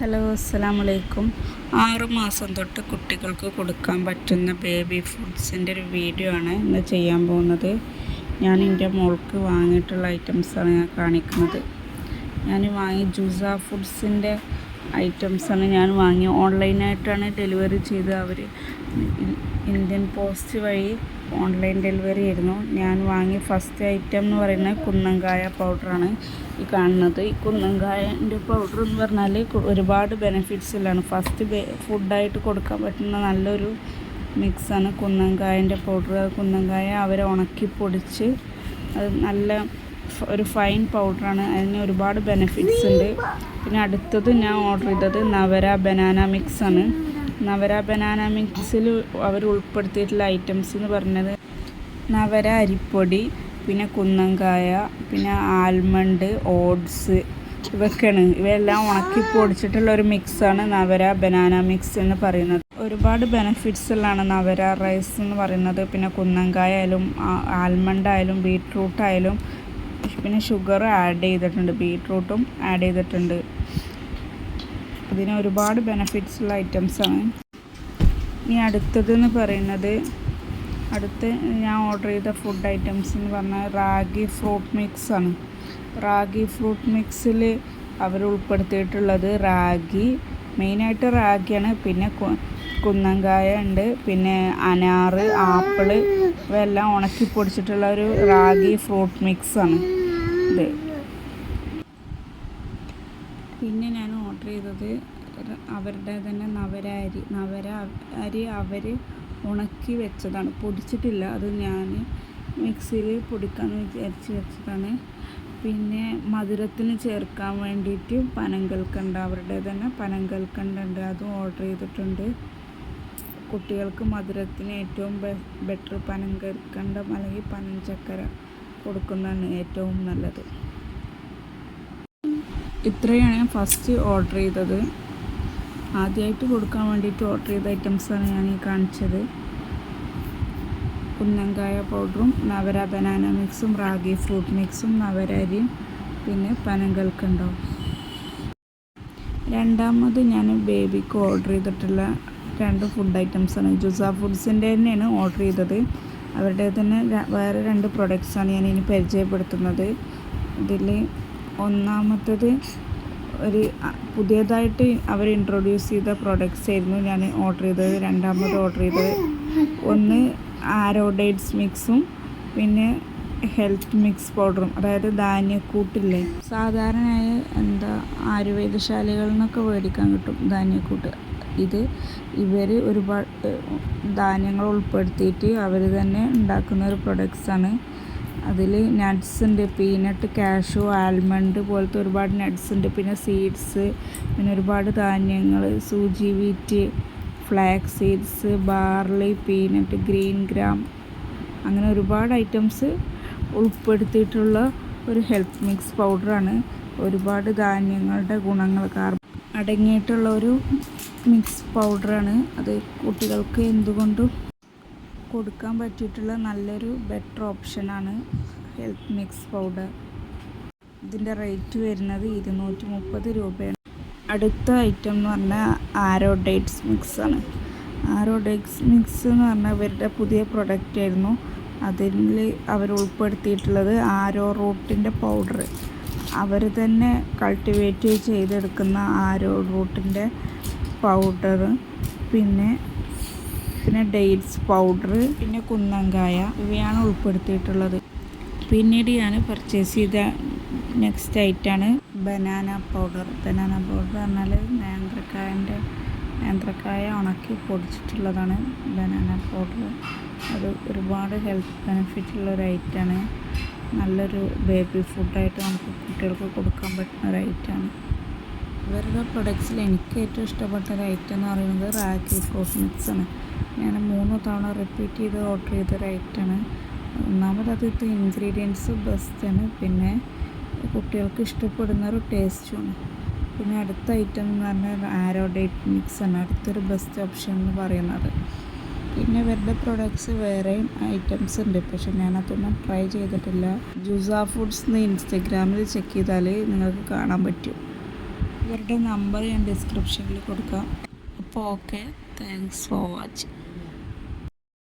Hello, അസ്സലാമു അലൈക്കും. 6 മാസം തൊട്ട് കുട്ടികൾക്ക് കൊടുക്കാൻ പറ്റുന്ന ബേബി ഫുഡ്സിൻ്റെ ഒരു വീഡിയോ ആണ് ഇന്ന് ചെയ്യാൻ പോകുന്നത്. ഞാൻ എൻ്റെ മോൾക്ക് വാങ്ങിയിട്ടുള്ള ഐറ്റംസാണ് ഞാൻ കാണിക്കുന്നത്. ഞാൻ വാങ്ങി ജുസ ഫുഡ്സിൻ്റെ ഐറ്റംസാണ് ഞാൻ വാങ്ങി. ഓൺലൈനായിട്ടാണ് ഡെലിവറി ചെയ്ത്. അവർ ഇന്ത്യൻ പോസ്റ്റ് വഴി ഓൺലൈൻ ഡെലിവറി ആയിരുന്നു. ഞാൻ വാങ്ങിയ ഫസ്റ്റ് ഐറ്റം എന്ന് പറയുന്നത് കുന്നങ്കായ പൗഡറാണ് ഈ കാണുന്നത്. ഈ കുന്നങ്കായൻ്റെ പൗഡർ എന്ന് പറഞ്ഞാൽ ഒരുപാട് ബെനിഫിറ്റ്സിലാണ്. ഫസ്റ്റ് ഫുഡായിട്ട് കൊടുക്കാൻ പറ്റുന്ന നല്ലൊരു മിക്സാണ് കുന്നങ്കായൻ്റെ പൗഡർ. കുന്നങ്കായ അവരെ ഉണക്കി പൊടിച്ച് അത് നല്ല ഒരു ഫൈൻ പൗഡറാണ്. അതിന് ഒരുപാട് ബെനിഫിറ്റ്സ് ഉണ്ട്. പിന്നെ അടുത്തത് ഞാൻ ഓർഡർ ചെയ്തത് നവര ബനാന മിക്സാണ്. നവര ബനാന മിക്സിൽ അവർ ഉൾപ്പെടുത്തിയിട്ടുള്ള ഐറ്റംസ് എന്ന് പറഞ്ഞത് നവര അരിപ്പൊടി, പിന്നെ കുന്നങ്കായ, പിന്നെ ആൽമണ്ട്, ഓട്സ്, ഇവയൊക്കെയാണ്. ഇവയെല്ലാം ഉണക്കി പൊടിച്ചിട്ടുള്ള ഒരു മിക്സാണ് നവര ബനാന മിക്സ് എന്ന് പറയുന്നത്. ഒരുപാട് ബെനിഫിറ്റ്സിലാണ് നവര റൈസ് എന്ന് പറയുന്നത്. പിന്നെ കുന്നങ്കായ ആയാലും ആൽമണ്ട് ആയാലും ബീട്രൂട്ട് ആയാലും പിന്നെ ഷുഗർ ആഡ് ചെയ്തിട്ടുണ്ട്, ബീട്രൂട്ടും ആഡ് ചെയ്തിട്ടുണ്ട്. ഇതിന് ഒരുപാട് ബെനിഫിറ്റ്സുള്ള ഐറ്റംസാണ്. ഇനി അടുത്തതെന്ന് പറയുന്നത് അടുത്ത് ഞാൻ ഓർഡർ ചെയ്ത ഫുഡ് ഐറ്റംസ് എന്ന് പറഞ്ഞാൽ റാഗി ഫ്രൂട്ട് മിക്സാണ്. റാഗി ഫ്രൂട്ട് മിക്സിൽ അവർ ഉൾപ്പെടുത്തിയിട്ടുള്ളത് റാഗി, മെയിനായിട്ട് റാഗിയാണ്. പിന്നെ കുന്നങ്കായ ഉണ്ട്, പിന്നെ അനാറ്, ആപ്പിള്, ഇവയെല്ലാം ഉണക്കി പൊടിച്ചിട്ടുള്ള ഒരു റാഗി ഫ്രൂട്ട് മിക്സാണ് ഇത്. പിന്നെ ഞാൻ ഓർഡർ ചെയ്തത് അവരുടെ തന്നെ നവര അരി അവർ ഉണക്കി വെച്ചതാണ്, പൊടിച്ചിട്ടില്ല. അത് ഞാൻ മിക്സിയിൽ പൊടിക്കാമെന്ന് വിചാരിച്ച് വെച്ചതാണ്. പിന്നെ മധുരത്തിന് ചേർക്കാൻ വേണ്ടിയിട്ട് പനങ്കൽക്കണ്ട, അവരുടെ തന്നെ പനങ്കൽക്കണ്ട ഉണ്ട്, അതും ഓർഡർ ചെയ്തിട്ടുണ്ട്. കുട്ടികൾക്ക് മധുരത്തിന് ഏറ്റവും ബെറ്റർ പനങ്കൽക്കണ്ടം അല്ലെങ്കിൽ പനഞ്ചക്കര കൊടുക്കുന്നതാണ് ഏറ്റവും നല്ലത്. ഇത്രയാണ് ഞാൻ ഫസ്റ്റ് ഓർഡർ ചെയ്തത്. ആദ്യമായിട്ട് കൊടുക്കാൻ വേണ്ടിയിട്ട് ഓർഡർ ചെയ്ത ഐറ്റംസാണ് ഞാൻ ഈ കാണിച്ചത്. കുന്നങ്കായ പൗഡറും നവര ബനാന മിക്സും റാഗി ഫ്രൂട്ട് മിക്സും നവര അരിയും പിന്നെ പനങ്കൽക്കണ്ടവും. രണ്ടാമത് ഞാൻ ബേബിക്ക് ഓർഡർ ചെയ്തിട്ടുള്ള 2 ഫുഡ് ഐറ്റംസാണ്. ജുസ ഫുഡ്സിൻ്റെ തന്നെയാണ് ഓർഡർ ചെയ്തത്. അവരുടെ തന്നെ വേറെ 2 പ്രൊഡക്ട്സാണ് ഞാൻ ഇനി പരിചയപ്പെടുത്തുന്നത്. ഇതിൽ ഒന്നാമത്തത് ഒരു പുതിയതായിട്ട് അവർ ഇൻട്രൊഡ്യൂസ് ചെയ്ത പ്രൊഡക്ട്സ് ആയിരുന്നു ഞാൻ ഓർഡർ ചെയ്തത്. രണ്ടാമത് ഓർഡർ ചെയ്തത് ഒന്ന് ആരോഡേറ്റ്സ് മിക്സും പിന്നെ ഹെൽത്ത് മിക്സ് പൗഡറും, അതായത് ധാന്യക്കൂട്ടില്ലേ, സാധാരണയായി ആയുർവേദശാലകളിൽ നിന്നൊക്കെ മേടിക്കാൻ കിട്ടും ധാന്യക്കൂട്ട്. ഇവർ ഒരുപാട് ധാന്യങ്ങൾ ഉൾപ്പെടുത്തിയിട്ട് അവർ തന്നെ ഉണ്ടാക്കുന്ന ഒരു പ്രൊഡക്ട്സാണ്. അതിൽ നട്ട്സ് ഉണ്ട്, പീനട്ട്, കാഷ്യൂ, ആൽമണ്ട് പോലത്തെ ഒരുപാട് നട്ട്സ് ഉണ്ട്. പിന്നെ സീഡ്സ്, പിന്നെ ഒരുപാട് ധാന്യങ്ങൾ, sooji, wheat, flax seeds, barley, peanut, green gram, അങ്ങനെ ഒരുപാട് ഐറ്റംസ് ഉൾപ്പെടുത്തിയിട്ടുള്ള ഒരു ഹെൽത്ത് മിക്സ് പൗഡറാണ്. ഒരുപാട് ധാന്യങ്ങളുടെ ഗുണങ്ങൾ അടങ്ങിയിട്ടുള്ള ഒരു മിക്സ് പൗഡറാണ്. അത് കുട്ടികൾക്ക് എന്തുകൊണ്ടും കൊടുക്കാൻ പറ്റിയിട്ടുള്ള നല്ലൊരു ബെറ്റർ ഓപ്ഷനാണ് ഹെൽത്ത് മിക്സ് പൗഡർ. ഇതിൻ്റെ റേറ്റ് വരുന്നത് 230 രൂപയാണ്. അടുത്ത ഐറ്റം എന്ന് പറഞ്ഞാൽ ആരോഡേറ്റ്സ് മിക്സാണ്. ആരോഡേറ്റ്സ് മിക്സ് എന്ന് പറഞ്ഞാൽ അവരുടെ പുതിയ പ്രൊഡക്റ്റ് ആയിരുന്നു. അതിൽ അവർ ഉൾപ്പെടുത്തിയിട്ടുള്ളത് ആരോ റൂട്ടിൻ്റെ പൗഡർ. അവർ തന്നെ കൾട്ടിവേറ്റ് ചെയ്തെടുക്കുന്ന ആരോ റൂട്ടിൻ്റെ പൗഡർ, പിന്നെ ഡേറ്റ്സ് പൗഡർ, പിന്നെ കുന്നങ്കായ, ഇവയാണ് ഉൾപ്പെടുത്തിയിട്ടുള്ളത്. പിന്നീട് ഞാൻ പർച്ചേസ് ചെയ്ത നെക്സ്റ്റ് ഐറ്റമാണ് ബനാന പൗഡർ. ബനാന പൗഡർ പറഞ്ഞാൽ നേന്ത്രക്കായ ഉണക്കി പൊടിച്ചിട്ടുള്ളതാണ് ബനാന പൗഡർ. അത് ഒരുപാട് ഹെൽത്ത് ബെനിഫിറ്റ് ഉള്ള ഒരു ഐറ്റമാണ്. നല്ലൊരു ബേബി ഫുഡായിട്ട് നമുക്ക് കുട്ടികൾക്ക് കൊടുക്കാൻ പറ്റുന്ന ഒരു ഐറ്റമാണ്. ഇവരുടെ പ്രൊഡക്ട്സിൽ എനിക്ക് ഏറ്റവും ഇഷ്ടപ്പെട്ട ഒരു ഐറ്റം എന്ന് പറയുന്നത് റാഗി ഫ്രൂട്ട് മിക്സാണ്. ഞാൻ 3 തവണ റിപ്പീറ്റ് ചെയ്ത് ഓർഡർ ചെയ്തൊരു ഐറ്റമാണ്. ഒന്നാമത് അതിലത്തെ ഇൻഗ്രീഡിയൻസ് ബെസ്റ്റാണ്, പിന്നെ കുട്ടികൾക്ക് ഇഷ്ടപ്പെടുന്ന ഒരു ടേസ്റ്റുമാണ്. പിന്നെ അടുത്ത ഐറ്റം എന്ന് പറഞ്ഞാൽ ആരോഡേറ്റ് മിക്സാണ് അടുത്തൊരു ബെസ്റ്റ് ഓപ്ഷൻ എന്ന് പറയുന്നത്. പിന്നെ ഇവരുടെ പ്രൊഡക്ട്സ് വേറെയും ഐറ്റംസ് ഉണ്ട്, പക്ഷെ ഞാനതൊന്നും ട്രൈ ചെയ്തിട്ടില്ല. ജുസ ഫുഡ്സ് എന്ന് ഇൻസ്റ്റഗ്രാമിൽ ചെക്ക് ചെയ്താൽ നിങ്ങൾക്ക് കാണാൻ പറ്റും. ഇവരുടെ നമ്പർ ഞാൻ ഡിസ്ക്രിപ്ഷനിൽ കൊടുക്കാം. അപ്പോൾ ഓക്കെ, താങ്ക്സ് ഫോർ വാച്ചിങ്.